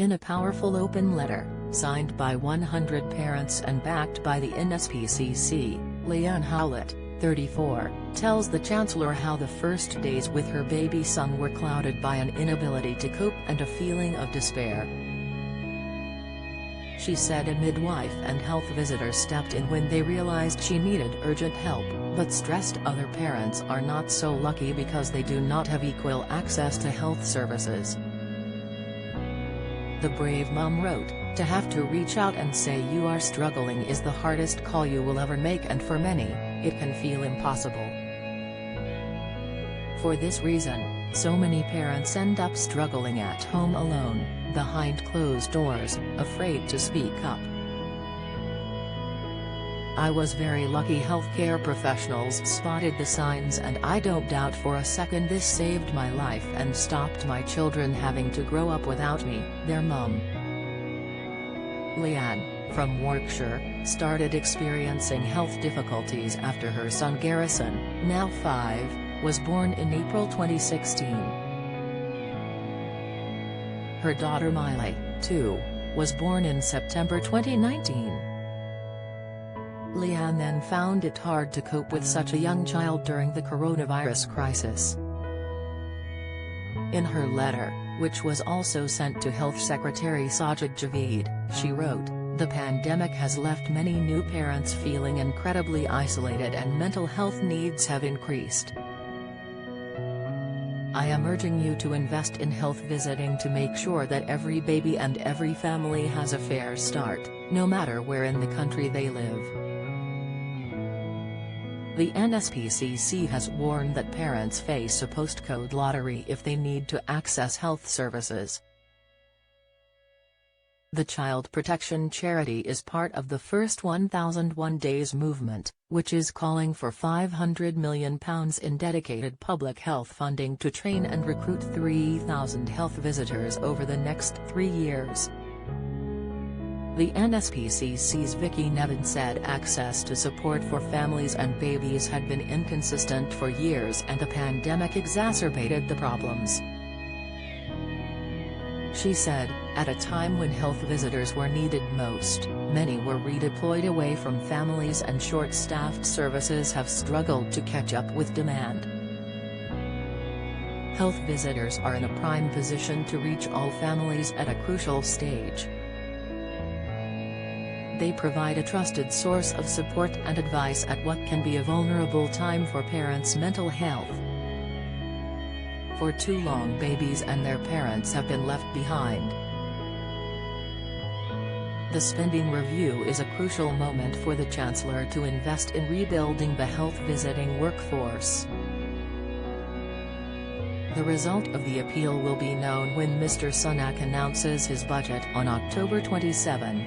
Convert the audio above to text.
In a powerful open letter, signed by 100 parents and backed by the NSPCC, Leanne Howlett, 34, tells the Chancellor how the first days with her baby son were clouded by an inability to cope and a feeling of despair. She said a midwife and health visitor stepped in when they realized she needed urgent help, but stressed other parents are not so lucky because they do not have equal access to health services. The brave mom wrote, "To have to reach out and say you are struggling is the hardest call you will ever make, and for many, it can feel impossible. For this reason, so many parents end up struggling at home alone, behind closed doors, afraid to speak up. I was very lucky healthcare professionals spotted the signs, and I don't doubt for a second this saved my life and stopped my children having to grow up without me," their mum. Leanne, from Warwickshire, started experiencing health difficulties after her son Garrison, now 5, was born in April 2016. Her daughter Miley, 2, was born in September 2019. Leanne then found it hard to cope with such a young child during the coronavirus crisis. In her letter, which was also sent to Health Secretary Sajid Javid, she wrote, "The pandemic has left many new parents feeling incredibly isolated and mental health needs have increased. I am urging you to invest in health visiting to make sure that every baby and every family has a fair start, no matter where in the country they live." The NSPCC has warned that parents face a postcode lottery if they need to access health services. The Child Protection Charity is part of the First 1001 Days movement, which is calling for £500 million in dedicated public health funding to train and recruit 3,000 health visitors over the next 3 years. The NSPCC's Vicky Nevin said access to support for families and babies had been inconsistent for years and the pandemic exacerbated the problems. She said, "At a time when health visitors were needed most, many were redeployed away from families and short-staffed services have struggled to catch up with demand. Health visitors are in a prime position to reach all families at a crucial stage. They provide a trusted source of support and advice at what can be a vulnerable time for parents' mental health. For too long babies and their parents have been left behind. The spending review is a crucial moment for the Chancellor to invest in rebuilding the health visiting workforce. The result of the appeal will be known when Mr. Sunak announces his budget on October 27.